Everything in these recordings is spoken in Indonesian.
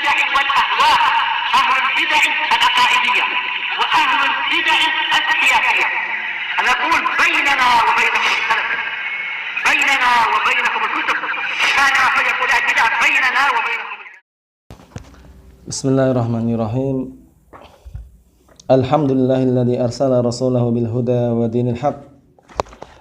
البدع والأهواء، أهل البدع العقائدية وأهل البدع السياسية. نقول بيننا وبينكم السلف، بيننا وبينكم الكتب، كان فيقول البدع بيننا وبينكم. Bismillahirrahmanirrahim. Alhamdulillahilladzi arsala rasulahu bil huda wa dinil haq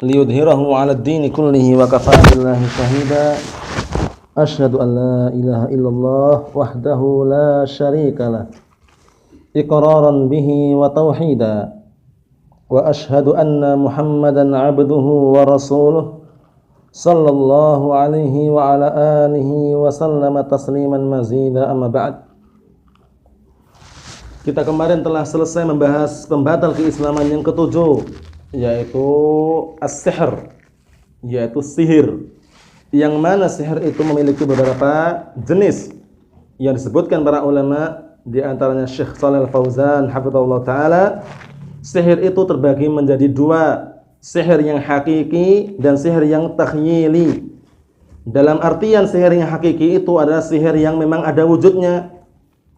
liyudhhirahu 'alad dini kullihi wa kafaa billahi shahida. Asyhadu an la ilaha illallah wahdahu la syarika lah iqraran bihi wa tauhida. Wa asyhadu anna Muhammadan 'abduhu wa rasuluh sallallahu alaihi wa ala alihi wa sallama tasliman mazida. Amma ba'd. Kita kemarin telah selesai membahas pembatal keislaman yang ketujuh, yaitu as-sihr, yaitu sihir. Yang mana sihir itu memiliki beberapa jenis yang disebutkan para ulama, di antaranya Syekh Shalih Al-Fauzan hafizahullah taala. Sihir itu terbagi menjadi dua, sihir yang hakiki dan sihir yang takhyili. Dalam artian sihir yang hakiki itu adalah sihir yang memang ada wujudnya,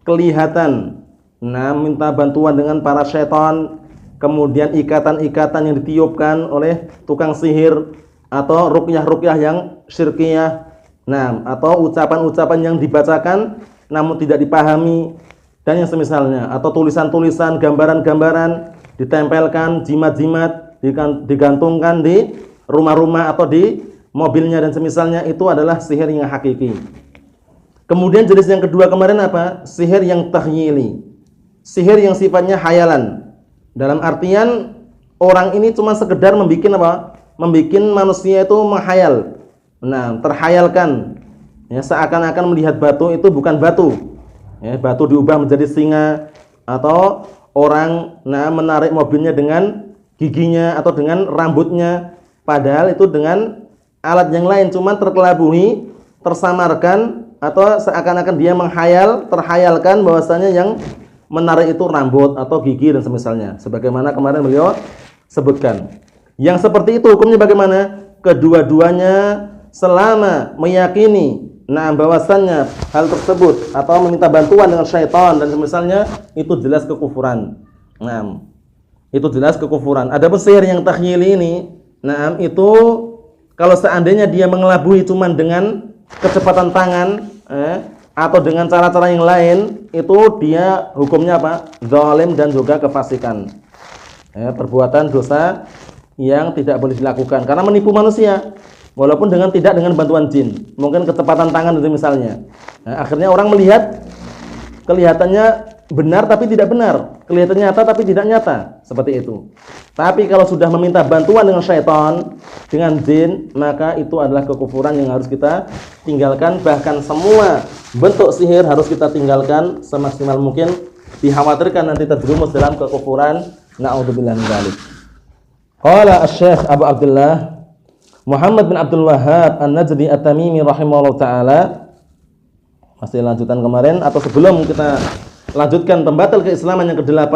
kelihatan. Nah, minta bantuan dengan para syaitan, kemudian ikatan-ikatan yang ditiupkan oleh tukang sihir, atau ruqyah-ruqyah yang syirkiyah. Nah, atau ucapan-ucapan yang dibacakan namun tidak dipahami dan yang semisalnya, atau tulisan-tulisan, gambaran-gambaran ditempelkan, jimat-jimat digantungkan di rumah-rumah atau di mobilnya dan semisalnya, itu adalah sihir yang hakiki. Kemudian jenis yang kedua kemarin apa? Sihir yang takhyili. Sihir yang sifatnya hayalan. Dalam artian orang ini cuma sekedar membuat apa? Membuat manusia itu menghayal. Nah, terhayalkan. Ya, seakan-akan melihat batu itu bukan batu. Ya, batu diubah menjadi singa, atau orang menarik mobilnya dengan giginya atau dengan rambutnya, padahal itu dengan alat yang lain, cuma terkelabui, tersamarkan, atau seakan-akan dia menghayal, terhayalkan bahwasanya yang menarik itu rambut atau gigi dan semisalnya. Sebagaimana kemarin beliau sebutkan. Yang seperti itu hukumnya bagaimana? Kedua-duanya selama meyakini bahwasannya hal tersebut atau meminta bantuan dengan syaitan dan semisalnya, itu jelas kekufuran. Itu jelas kekufuran. Adapun sihir yang takhyili ini, itu kalau seandainya dia mengelabui cuman dengan kecepatan tangan, atau dengan cara-cara yang lain, itu dia hukumnya apa? Zalim dan juga kefasikan. Perbuatan dosa yang tidak boleh dilakukan karena menipu manusia, walaupun tidak dengan bantuan jin, mungkin kecepatan tangan itu misalnya. Akhirnya orang melihat kelihatannya benar tapi tidak benar, kelihatan nyata tapi tidak nyata, seperti itu. Tapi kalau sudah meminta bantuan dengan syaitan, dengan jin, maka itu adalah kekufuran yang harus kita tinggalkan. Bahkan semua bentuk sihir harus kita tinggalkan semaksimal mungkin, dikhawatirkan nanti terjerumus dalam kekufuran. Na'udzubillah min dzalik. Qala asy-Syaikh Abu Abdullah Muhammad bin Abdul Wahhab An-Najdi At-Tamimi rahimahullah taala. Masih lanjutan kemarin, atau sebelum kita lanjutkan pembatal keislaman yang ke-8,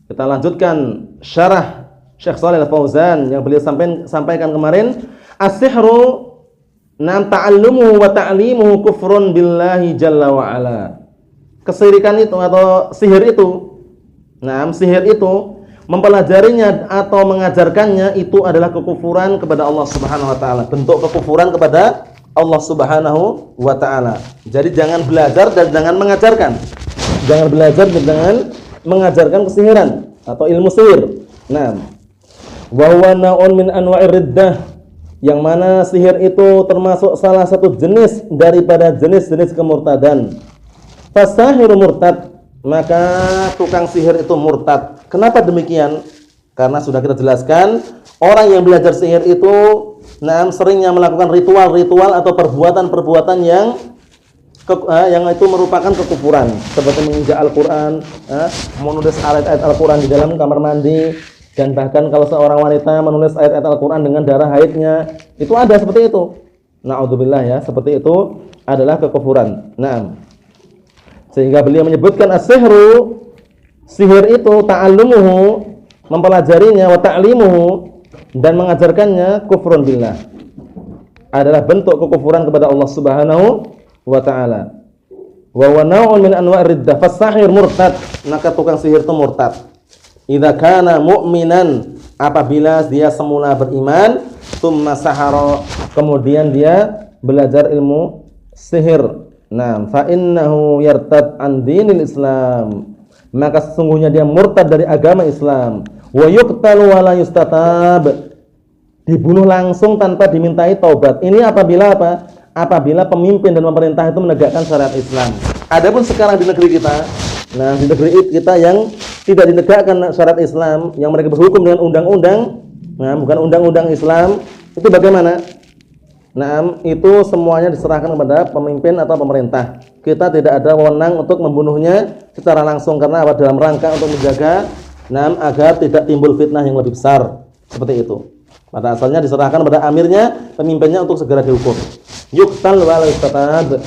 kita lanjutkan syarah Syekh Shalih Al-Fauzan yang beliau sampaikan kemarin. As-sihru ta'allumuhu wa ta'limuhu kufrun billahi jalla wa ala. Kesyirikan itu atau sihir itu, sihir itu, mempelajarinya atau mengajarkannya itu adalah kekufuran kepada Allah Subhanahu wa taala, bentuk kekufuran kepada Allah Subhanahu wa taala. Jadi jangan belajar dan jangan mengajarkan. Jangan belajar dan jangan mengajarkan kesihiran atau ilmu sihir. Wa huwa na'un min anwa'ir riddah, yang mana sihir itu termasuk salah satu jenis daripada jenis-jenis kemurtadan. Fasahiru murtad, maka tukang sihir itu murtad. Kenapa demikian? Karena sudah kita jelaskan, orang yang belajar sihir itu seringnya melakukan ritual-ritual atau perbuatan-perbuatan yang itu merupakan kekufuran, seperti menginjak Al-Qur'an, menulis ayat-ayat Al-Qur'an di dalam kamar mandi, dan bahkan kalau seorang wanita menulis ayat-ayat Al-Qur'an dengan darah haidnya, itu ada seperti itu. Na'udzubillah, ya, seperti itu adalah kekufuran. Sehingga beliau menyebutkan as-sihru, sihir itu ta'allumuhu, mempelajarinya, wa ta'limuhu, dan mengajarkannya, kufrun billah, adalah bentuk kekufuran kepada Allah Subhanahu wa ta'ala. Wa huwa naw'un min anwa'ir riddah. Fas-sahir murtad, maka tukang sihir itu murtad. Idza kana mu'minan, apabila dia semula beriman, tsumma sahara, kemudian dia belajar ilmu sihir. Nah, fa innahu yartad an dinil Islam. Maka sesungguhnya dia murtad dari agama Islam. Wa yuqtalu wa la yustatab. Dibunuh langsung tanpa dimintai taubat. Ini apabila apa? Apabila pemimpin dan pemerintah itu menegakkan syariat Islam. Adapun sekarang di negeri kita, nah di negeri kita yang tidak ditegakkan syariat Islam, yang mereka berhukum dengan undang-undang, nah bukan undang-undang Islam, itu bagaimana? Nah, itu semuanya diserahkan kepada pemimpin atau pemerintah. Kita tidak ada wewenang untuk membunuhnya secara langsung karena apa? Dalam rangka untuk menjaga, nah agar tidak timbul fitnah yang lebih besar. Seperti itu. Pada asalnya diserahkan pada amirnya, pemimpinnya untuk segera dihukum. Yuqtal wa la yustatab,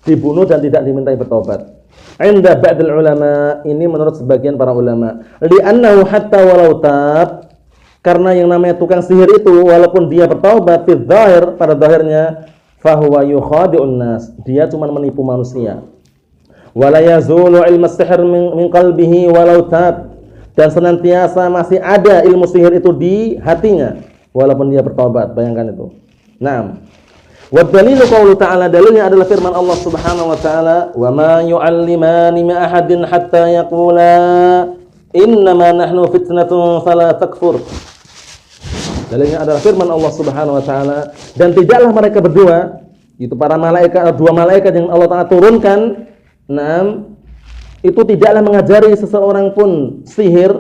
dibunuh dan tidak dimintai bertobat. Inda ba'dil ulama, ini menurut sebagian para ulama. Li'annahu hatta walau tab, karena yang namanya tukang sihir itu walaupun dia bertaubat fi dzahir, pada zahirnya, fahuwa yukhadi'un nas, dia cuma menipu manusia. Wala yazulu ilmu sihir min qalbihi walau tab, dan senantiasa masih ada ilmu sihir itu di hatinya walaupun dia bertaubat. Bayangkan itu. Naam. Wa dalilu qaulu ta'ala, dalilnya adalah firman Allah Subhanahu wa ta'ala, "Wa ma yu'allimani min ahadin hatta yaqula innama nahnu fitnatun fala takfur." Dalilnya adalah firman Allah Subhanahu wa ta'ala, dan tidaklah mereka berdua, itu para malaikat, dua malaikat yang Allah Ta'ala turunkan, naam, itu tidaklah mengajari seseorang pun sihir,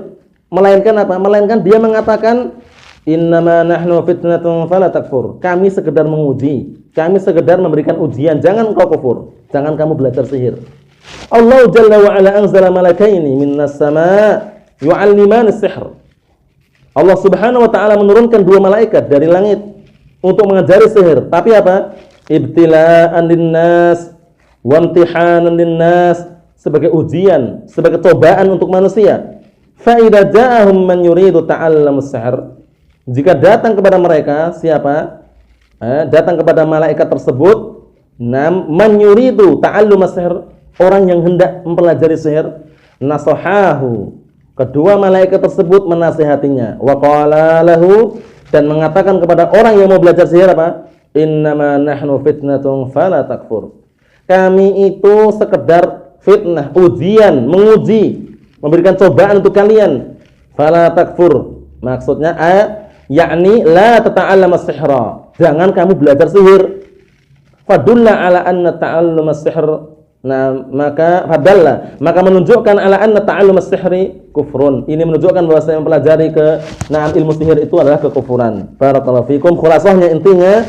melainkan apa? Melainkan dia mengatakan, innama nahnu fitnatun fala takfur. Kami sekedar menguji, kami sekedar memberikan ujian, jangan kau kufur, jangan kamu belajar sihir. Allah Jalla wa Ala anzala malakaini minas sama' yu'allimani sihr. Allah Subhanahu wa ta'ala menurunkan dua malaikat dari langit untuk mengajari sihir. Tapi apa? Ibtila'an linnas wa imtihanan linnas, sebagai ujian, sebagai cobaan untuk manusia. Fa idza ja'ahum man yuridu ta'allamus sihr, jika datang kepada mereka siapa? Datang kepada malaikat tersebut, man yuridu ta'allumas sihr, orang yang hendak mempelajari sihir, nasahahu, kedua malaikat tersebut menasihatinya, wa qala lahu, dan mengatakan kepada orang yang mau belajar sihir apa? Innama nahnu fitnatun fala takfur. Kami itu sekedar fitnah, ujian, menguji, memberikan cobaan untuk kalian. Fala takfur, maksudnya yakni la tata'allama sihra, jangan kamu belajar sihir. Fadulla ala anna ta'alluma sihr, nah maka fadalla, maka menunjukkan ala anna ta'alluma sihri kufrun. Ini menunjukkan bahwa saya mempelajari ilmu sihir itu adalah kekufuran. Barakallahu fikum. Khulasahnya, intinya,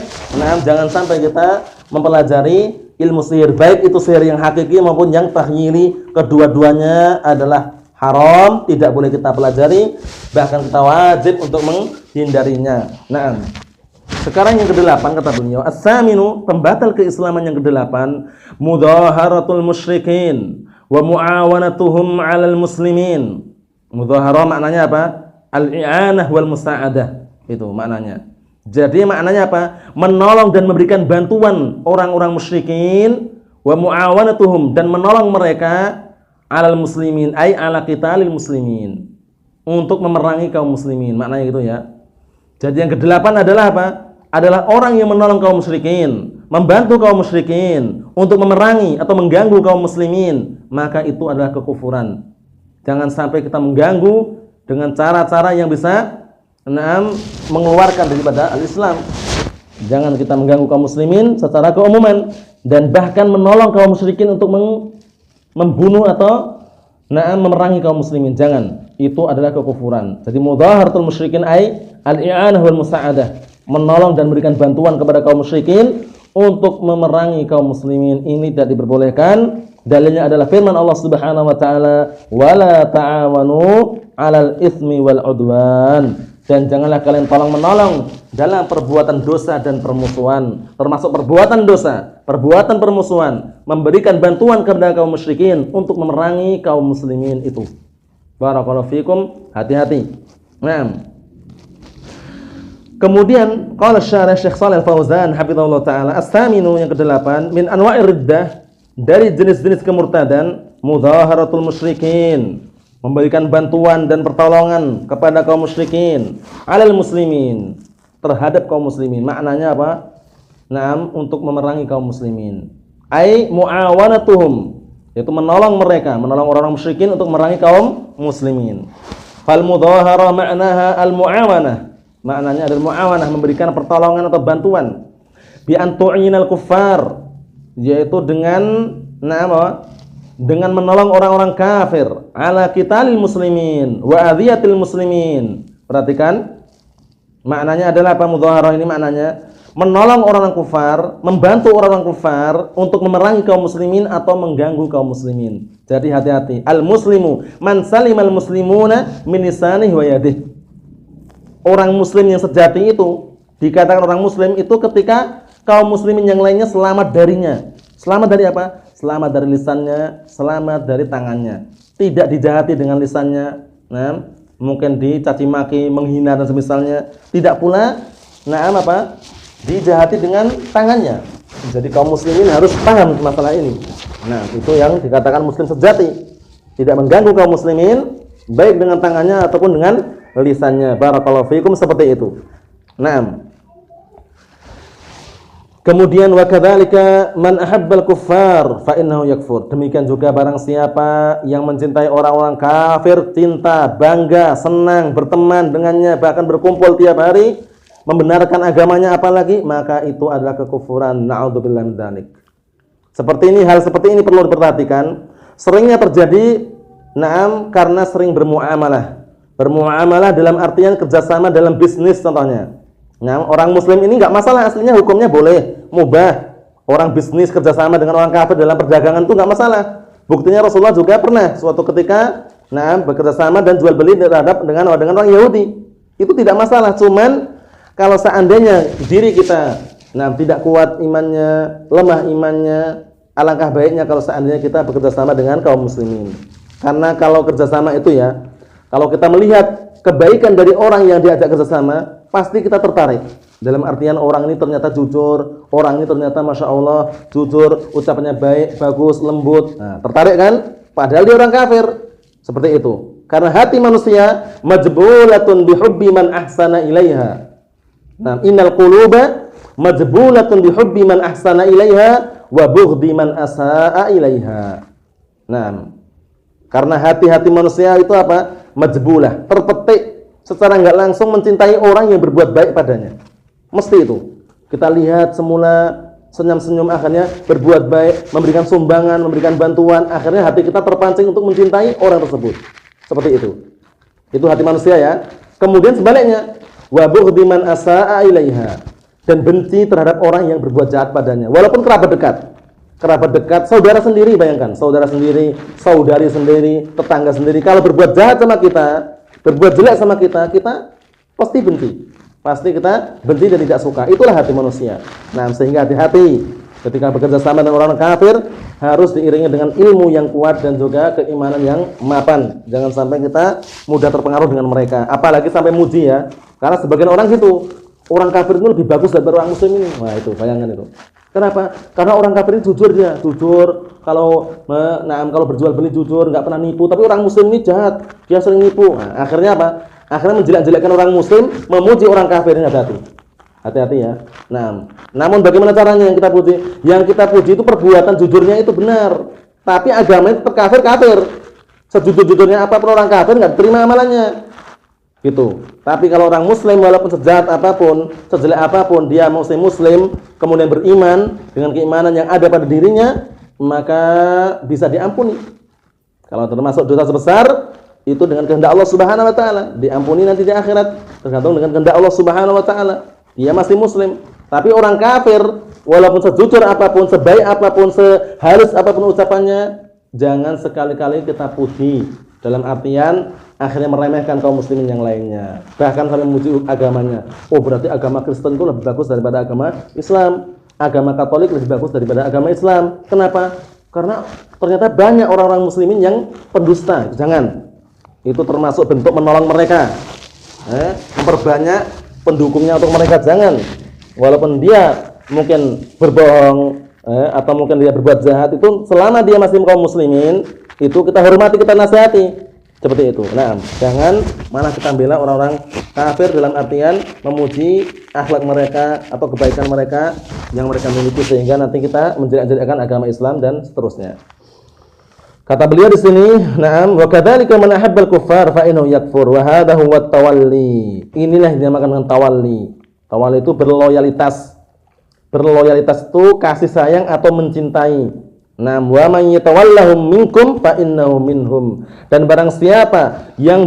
jangan sampai kita mempelajari ilmu sihir, baik itu sihir yang hakiki maupun yang takhyili, kedua-duanya adalah haram, tidak boleh kita pelajari, bahkan kita wajib untuk menghindarinya. Nah, sekarang yang kedelapan kata beliau, as-saminu, pembatal keislaman yang kedelapan, mudhaharatul musyrikin wa muawanatuhum 'alal muslimin. Mudhaharah maknanya apa? Al-i'anah wal musa'adah. Itu maknanya. Jadi maknanya apa? Menolong dan memberikan bantuan orang-orang musyrikin, wa muawanatuhum, dan menolong mereka, alal muslimin, ay ala qitalil muslimin, untuk memerangi kaum muslimin, maknanya gitu ya. Jadi yang kedelapan adalah apa? Adalah orang yang menolong kaum musyrikin, membantu kaum musyrikin untuk memerangi atau mengganggu kaum muslimin, maka itu adalah kekufuran. Jangan sampai kita mengganggu dengan cara-cara yang bisa mengeluarkan daripada al-Islam. Jangan kita mengganggu kaum muslimin secara keumuman, dan bahkan menolong kaum musyrikin untuk membunuh atau memerangi kaum muslimin, jangan. Itu adalah kekufuran. Jadi mudhaharatul musyrikin ay al-i'anah wal musa'adah, menolong dan memberikan bantuan kepada kaum musyrikin untuk memerangi kaum muslimin, ini tidak diperbolehkan. Dalilnya adalah firman Allah Subhanahu wa taala, wala ta'awanu 'alal itsmi wal 'udwan, dan janganlah kalian tolong-menolong dalam perbuatan dosa dan permusuhan. Termasuk perbuatan dosa, perbuatan permusuhan, memberikan bantuan kepada kaum musyrikin untuk memerangi kaum muslimin itu. Barakallahu fikum, hati-hati. Nah, kemudian qala syarih Syekh Shalih Al-Fauzan hafizahullah taala, as-saminu, yang kedelapan, min anwa'ir riddah, dari jenis-jenis kemurtadan, mudhaharatul musyrikin, memberikan bantuan dan pertolongan kepada kaum musyrikin, alal muslimin, terhadap kaum muslimin. Maknanya apa? Naam, untuk memerangi kaum muslimin. Ai muawanatuhum, yaitu menolong mereka, menolong orang-orang musyrikin untuk memerangi kaum muslimin. Fal mudhahara ma'naha al muawanah. Maknanya adalah muawanah, memberikan pertolongan atau bantuan. Bi an tu'inal kuffar, yaitu dengan dengan menolong orang-orang kafir ala qitalil muslimin wa adhiyatil muslimin. Perhatikan, maknanya adalah apa mudhaharah ini? Maknanya menolong orang-orang kufar, membantu orang-orang kufar untuk memerangi kaum muslimin atau mengganggu kaum muslimin. Jadi hati-hati. Al-muslimu man salimal muslimuna min lisanihi wa yadihi. Orang muslim yang sejati itu dikatakan orang muslim itu ketika kaum muslimin yang lainnya selamat darinya. Selamat dari apa? Selamat dari lisannya, selamat dari tangannya. Tidak dijahati dengan lisannya, mungkin dicaci maki, menghina dan semisalnya. Tidak pula dijahati dengan tangannya. Jadi kaum muslimin harus paham masalah ini. Nah, itu yang dikatakan muslim sejati. Tidak mengganggu kaum muslimin baik dengan tangannya ataupun dengan lisannya. Barakallahu fiikum, seperti itu. Naam. Kemudian wa kadzalika man ahabbal kuffar fa innahu yakfur. Demikian juga barang siapa yang mencintai orang-orang kafir, cinta, bangga, senang berteman dengannya, bahkan berkumpul tiap hari, membenarkan agamanya apalagi, maka itu adalah kekufuran. Na'udzubillahi min dzalik. Seperti ini, hal seperti ini perlu diperhatikan. Seringnya terjadi karena sering bermuamalah. Bermuamalah dalam artian kerjasama dalam bisnis contohnya. Nah, orang muslim ini enggak masalah, aslinya hukumnya boleh, mubah. Orang bisnis kerjasama dengan orang kafir dalam perdagangan itu enggak masalah. Buktinya Rasulullah juga pernah suatu ketika bekerjasama dan jual beli terhadap dengan orang Yahudi. Itu tidak masalah, cuman kalau seandainya diri kita tidak kuat imannya, lemah imannya, alangkah baiknya kalau seandainya kita bekerjasama dengan kaum muslimin. Karena kalau kerjasama itu ya, kalau kita melihat kebaikan dari orang yang diajak kerjasama, pasti kita tertarik. Dalam artian orang ini ternyata jujur, orang ini ternyata Masya Allah jujur, ucapannya baik, bagus, lembut. Nah, tertarik kan? Padahal dia orang kafir. Seperti itu. Karena hati manusia majbulatun bihubbi man ahsana ilaiha. Nah, innal quluba majbulatun bihubbi man ahsana ilaiha wa bughdi man asaa ilaiha. Nah, karena hati-hati manusia itu apa? Majbulah, terpetik secara enggak langsung mencintai orang yang berbuat baik padanya. Mesti itu. Kita lihat semula senyum-senyum, akhirnya berbuat baik, memberikan sumbangan, memberikan bantuan, akhirnya hati kita terpancing untuk mencintai orang tersebut. Seperti itu. Itu hati manusia ya. Kemudian sebaliknya, wa bughdi man asaa ilaiha, dan benci terhadap orang yang berbuat jahat padanya, walaupun kerabat dekat. Kerabat dekat, saudara sendiri, bayangkan, saudara sendiri, saudari sendiri, tetangga sendiri, kalau berbuat jahat sama kita, berbuat jelek sama kita, kita pasti benci. Pasti kita benci dan tidak suka. Itulah hati manusia. Nah, sehingga hati-hati ketika bekerja sama dengan orang kafir, harus diiringi dengan ilmu yang kuat dan juga keimanan yang mapan. Jangan sampai kita mudah terpengaruh dengan mereka. Apalagi sampai muji ya. Karena sebagian orang gitu, orang kafir itu lebih bagus daripada orang muslim ini. Wah, itu bayangkan itu. Kenapa? Karena orang kafir ini jujur dia, jujur. Kalau berjual beli jujur, nggak pernah nipu. Tapi orang muslim ini jahat, dia sering nipu. Nah, akhirnya apa? Akhirnya menjelek-jelekkan orang muslim, memuji orang kafir. Ini hati-hati. Hati-hati ya. Nah, namun bagaimana caranya yang kita puji? Yang kita puji itu perbuatan jujurnya itu benar. Tapi agamanya tetap kafir. Sejujur-jujurnya apapun orang kafir nggak terima amalannya. Gitu. Tapi kalau orang muslim walaupun sejahat apapun, sejelek apapun, dia muslim, kemudian beriman dengan keimanan yang ada pada dirinya, maka bisa diampuni. Kalau termasuk dosa sebesar, itu dengan kehendak Allah Subhanahu wa taala, diampuni nanti di akhirat, tergantung dengan kehendak Allah Subhanahu wa taala. Dia masih muslim. Tapi orang kafir, walaupun sejujur apapun, sebaik apapun, sehalus apapun ucapannya, jangan sekali-kali kita puji. Dalam artian akhirnya meremehkan kaum muslimin yang lainnya, bahkan sampai memuji agamanya. Oh, berarti agama Kristen itu lebih bagus daripada agama Islam, agama Katolik lebih bagus daripada agama Islam. Kenapa? Karena ternyata banyak orang-orang muslimin yang pendusta. Jangan. Itu termasuk bentuk menolong mereka. Memperbanyak pendukungnya untuk mereka. Jangan. Walaupun dia mungkin berbohong, atau mungkin dia berbuat jahat, itu selama dia masih kaum muslimin, itu kita hormati, kita nasihati. Seperti itu. Nah, jangan malah kita bela orang-orang kafir dalam artian memuji akhlak mereka atau kebaikan mereka yang mereka miliki sehingga nanti kita menjelek-jelekkan agama Islam dan seterusnya. Kata beliau di sini, "Na'am, wa kadzalika man ahabbal kuffar fa innahu yakfur wa hadha huwa tawalli." Inilah yang dinamakan dengan tawalli. Tawalli itu berloyalitas. Berloyalitas itu kasih sayang atau mencintai. Nah, wa man yatawallahum minkum fa innahu minhum. Dan barang siapa yang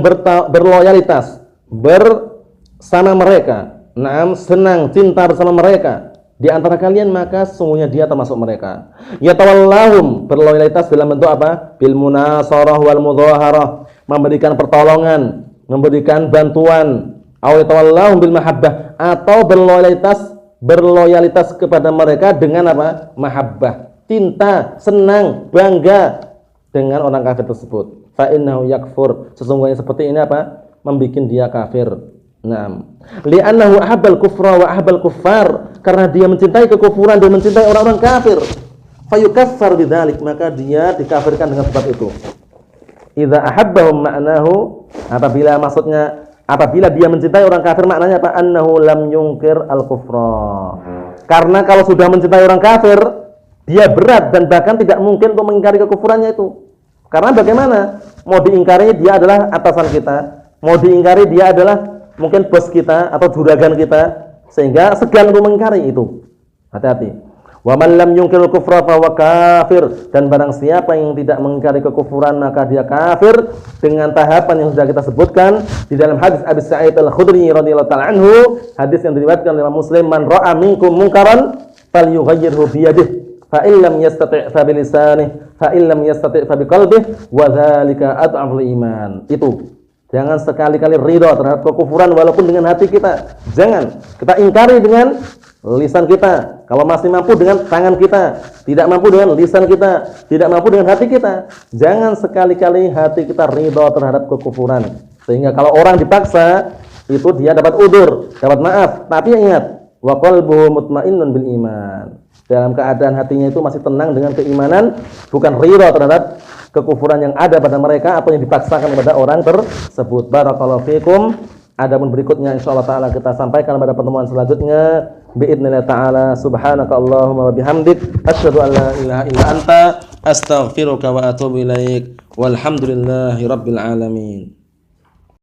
berloyalitas bersama mereka, senang cinta bersama mereka di antara kalian, maka sesungguhnya dia termasuk mereka. Yatawallahum, berloyalitas dalam bentuk apa? Bil munasarah wal mudhaharah, memberikan pertolongan, memberikan bantuan. Aw yatawallahum bil mahabbah, atau berloyalitas kepada mereka dengan apa? Mahabbah, cinta, senang, bangga dengan orang kafir tersebut. Fa innahu yakfur, sesungguhnya seperti ini apa? Membikin dia kafir. Naam. Li'annahu ahabbal kufra wa ahabbal kuffar, karena dia mencintai kekufuran dan mencintai orang-orang kafir. Fayukaffar bidzalik, maka dia dikafirkan dengan sebab itu. Idza ahabbahum ma'nahu, apabila dia mencintai orang kafir, maknanya apa? Annahu lam yunkir al-kufra. Karena kalau sudah mencintai orang kafir, dia berat dan bahkan tidak mungkin untuk mengingkari kekufurannya itu. Karena bagaimana? Mau diingkari dia adalah atasan kita, mau diingkari dia adalah mungkin bos kita atau juragan kita, sehingga segan untuk mengingkari itu. Hati-hati. Wa man lam yunkirul kufra fa huwa kafir, dan barang siapa yang tidak mengingkari kekufuran maka dia kafir dengan tahapan yang sudah kita sebutkan di dalam hadis Abi Sa'id Al-Khudri radhiyallahu ta'ala anhu, hadis yang diriwayatkan oleh Muslim, man ra'a minkum munkaran falyughayyirhu bi yadihi fa illam yastati' fa bi lisanihi fa illam yastati' fa bi qalbihi wa dzalika ad'aful iman. Itu. Jangan sekali-kali ridha terhadap kekufuran walaupun dengan hati kita. Jangan. Kita ingkari dengan lisan kita. Kalau masih mampu dengan tangan kita. Tidak mampu dengan lisan kita. Tidak mampu dengan hati kita. Jangan sekali-kali hati kita ridha terhadap kekufuran. Sehingga kalau orang dipaksa, itu dia dapat udzur, dapat maaf. Tapi ingat, wa qalbuhu mutmainnun bil iman. Dalam keadaan hatinya itu masih tenang dengan keimanan, bukan ridha terhadap kekufuran yang ada pada mereka atau yang dipaksakan kepada orang tersebut. Barakallahu fikum. Adapun berikutnya insyaallah taala kita sampaikan pada pertemuan selanjutnya. Biidznillah taala. Subhanakallahumma wa bihamdik asyhadu an la ilaha illa anta astaghfiruka wa atubu ilaik. Walhamdulillahirabbil alamin.